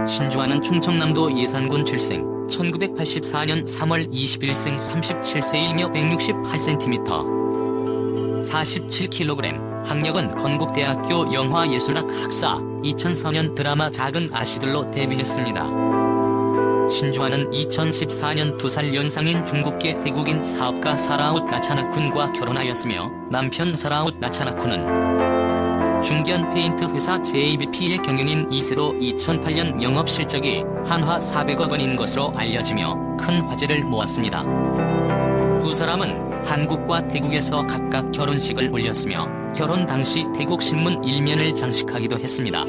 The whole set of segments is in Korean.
신주아는 충청남도 예산군 출생, 1984년 3월 20일생 37세이며 168cm, 47kg, 학력은 건국대학교 영화예술학 학사, 2004년 드라마 작은 아씨들로 데뷔했습니다. 신주아는 2014년 2살 연상인 중국계 태국인 사업가 사라웃 라차나쿤과 결혼하였으며 남편 사라웃 라차나쿤은 중견 페인트 회사 JBP의 경영인 2세로 2008년 영업 실적이 한화 400억 원인 것으로 알려지며 큰 화제를 모았습니다. 두 사람은 한국과 태국에서 각각 결혼식을 올렸으며 결혼 당시 태국 신문 1면을 장식하기도 했습니다.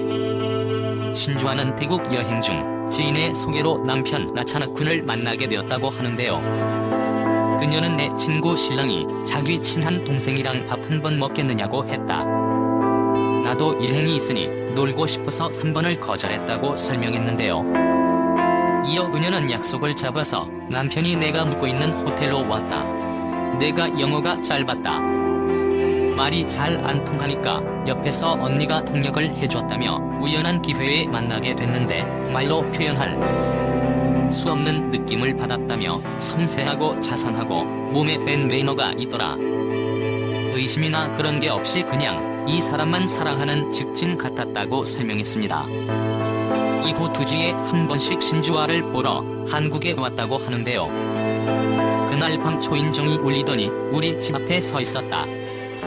신주아는 태국 여행 중 지인의 소개로 남편 라차나쿤을 만나게 되었다고 하는데요. 그녀는 내 친구 신랑이 자기 친한 동생이랑 밥 한 번 먹겠느냐고 했다. 나도 일행이 있으니 놀고 싶어서 3번을 거절했다고 설명했는데요. 이어 그녀는 약속을 잡아서 남편이 내가 묵고 있는 호텔로 왔다. 내가 영어가 짧았다. 말이 잘 안 통하니까 옆에서 언니가 통역을 해줬다며 우연한 기회에 만나게 됐는데 말로 표현할 수 없는 느낌을 받았다며 섬세하고 자상하고 몸에 밴 매너가 있더라. 의심이나 그런 게 없이 그냥 이 사람만 사랑하는 직진 같았다고 설명했습니다. 이후 2주에 한 번씩 신주아를 보러 한국에 왔다고 하는데요. 그날 밤 초인종이 울리더니 우리 집 앞에 서 있었다.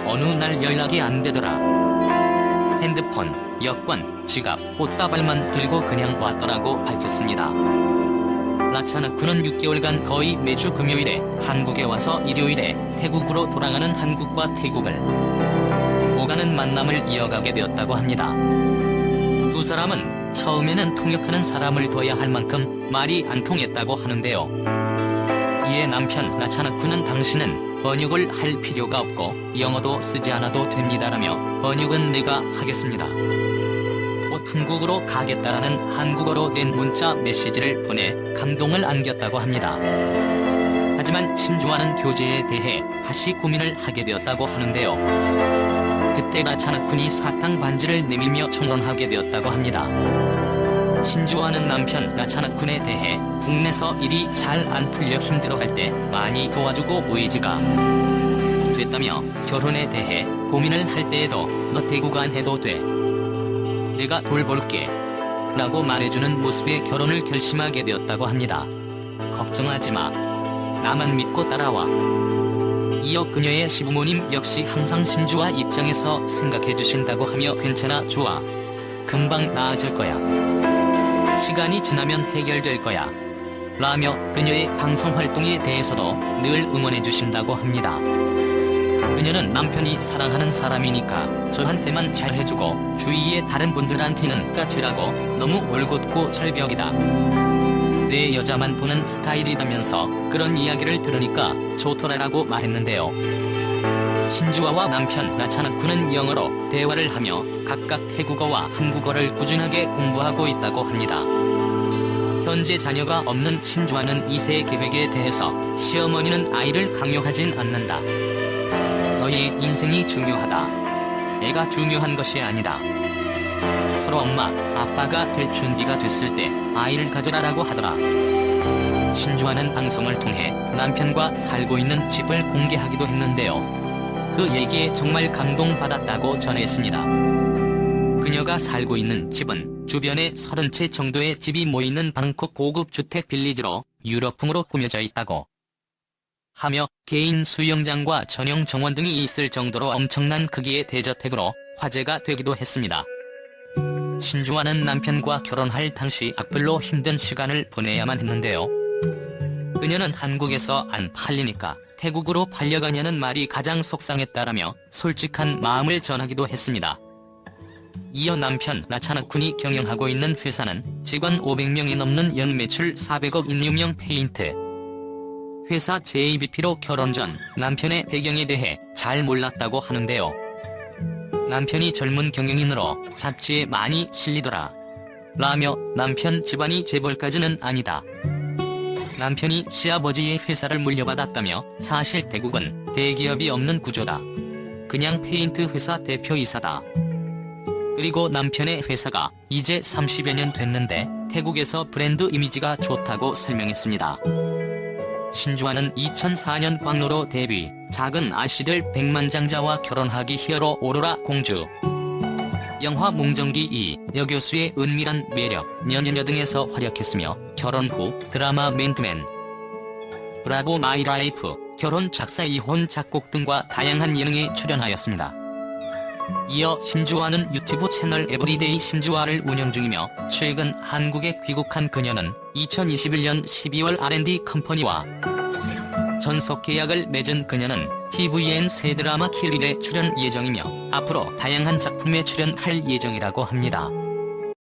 어느 날 연락이 안 되더라. 핸드폰, 여권, 지갑, 꽃다발만 들고 그냥 왔더라고 밝혔습니다. 라차나쿤은 6개월간 거의 매주 금요일에 한국에 와서 일요일에 태국으로 돌아가는 한국과 태국을 오가는 만남을 이어가게 되었다고 합니다. 두 사람은 처음에는 통역하는 사람을 둬야 할 만큼 말이 안 통했다고 하는데요. 이에 남편 라차나쿤은 당신은 번역을 할 필요가 없고 영어도 쓰지 않아도 됩니다라며 번역은 내가 하겠습니다. 곧 한국으로 가겠다라는 한국어로 된 문자 메시지를 보내 감동을 안겼다고 합니다. 하지만 신주아는 교제에 대해 다시 고민을 하게 되었다고 하는데요. 그때 라차나쿤이 사탕 반지를 내밀며 청혼하게 되었다고 합니다. 신주아는 남편 라차나쿤에 대해 국내서 일이 잘 안 풀려 힘들어할 때 많이 도와주고 의지가 됐다며 결혼에 대해 고민을 할 때에도 너 태국 안 해도 돼. 내가 돌볼게. 라고 말해주는 모습에 결혼을 결심하게 되었다고 합니다. 걱정하지 마. 나만 믿고 따라와. 이어 그녀의 시부모님 역시 항상 신주아 입장에서 생각해주신다고 하며 괜찮아 주아. 금방 나아질 거야. 시간이 지나면 해결될 거야. 라며 그녀의 방송 활동에 대해서도 늘 응원해주신다고 합니다. 그녀는 남편이 사랑하는 사람이니까 저한테만 잘해주고 주위의 다른 분들한테는 까칠하고 너무 올곧고 절벽이다. 내 여자만 보는 스타일이다면서 그런 이야기를 들으니까 좋더라라고 말했는데요. 신주아와 남편 라차나쿤은 영어로 대화를 하며 각각 태국어와 한국어를 꾸준하게 공부하고 있다고 합니다. 현재 자녀가 없는 신주아는 2세 계획에 대해서 시어머니는 아이를 강요하진 않는다. 너의 인생이 중요하다. 애가 중요한 것이 아니다. 서로 엄마, 아빠가 될 준비가 됐을 때 아이를 가져라라고 하더라. 신주아는 방송을 통해 남편과 살고 있는 집을 공개하기도 했는데요. 그 얘기에 정말 감동받았다고 전했습니다. 그녀가 살고 있는 집은 주변에 30채 정도의 집이 모이는 방콕 고급 주택 빌리지로 유럽풍으로 꾸며져 있다고 하며 개인 수영장과 전용 정원 등이 있을 정도로 엄청난 크기의 대저택으로 화제가 되기도 했습니다. 신주아는 남편과 결혼할 당시 악플로 힘든 시간을 보내야만 했는데요. 그녀는 한국에서 안 팔리니까 태국으로 팔려가냐는 말이 가장 속상했다라며 솔직한 마음을 전하기도 했습니다. 이어 남편 라차나쿤이 경영하고 있는 회사는 직원 500명이 넘는 연매출 400억인 유명 페인트 회사 JBP로 결혼 전 남편의 배경에 대해 잘 몰랐다고 하는데요. 남편이 젊은 경영인으로 잡지에 많이 실리더라. 라며 남편 집안이 재벌까지는 아니다. 남편이 시아버지의 회사를 물려받았다며 사실 태국은 대기업이 없는 구조다. 그냥 페인트 회사 대표이사다. 그리고 남편의 회사가 이제 30여 년 됐는데 태국에서 브랜드 이미지가 좋다고 설명했습니다. 신주아는 2004년 광로로 데뷔, 작은 아씨들 백만장자와 결혼하기 히어로 오로라 공주, 영화 몽정기 2, 여교수의 은밀한 매력, 년여녀 등에서 활약했으며 결혼 후 드라마 맨투맨, 브라보 마이 라이프, 결혼 작사 이혼 작곡 등과 다양한 예능에 출연하였습니다. 이어 신주아는 유튜브 채널 에브리데이 신주아를 운영 중이며 최근 한국에 귀국한 그녀는 2021년 12월 R&D 컴퍼니와 전속 계약을 맺은 그녀는 tvN 새 드라마 킬일에 출연 예정이며 앞으로 다양한 작품에 출연할 예정이라고 합니다.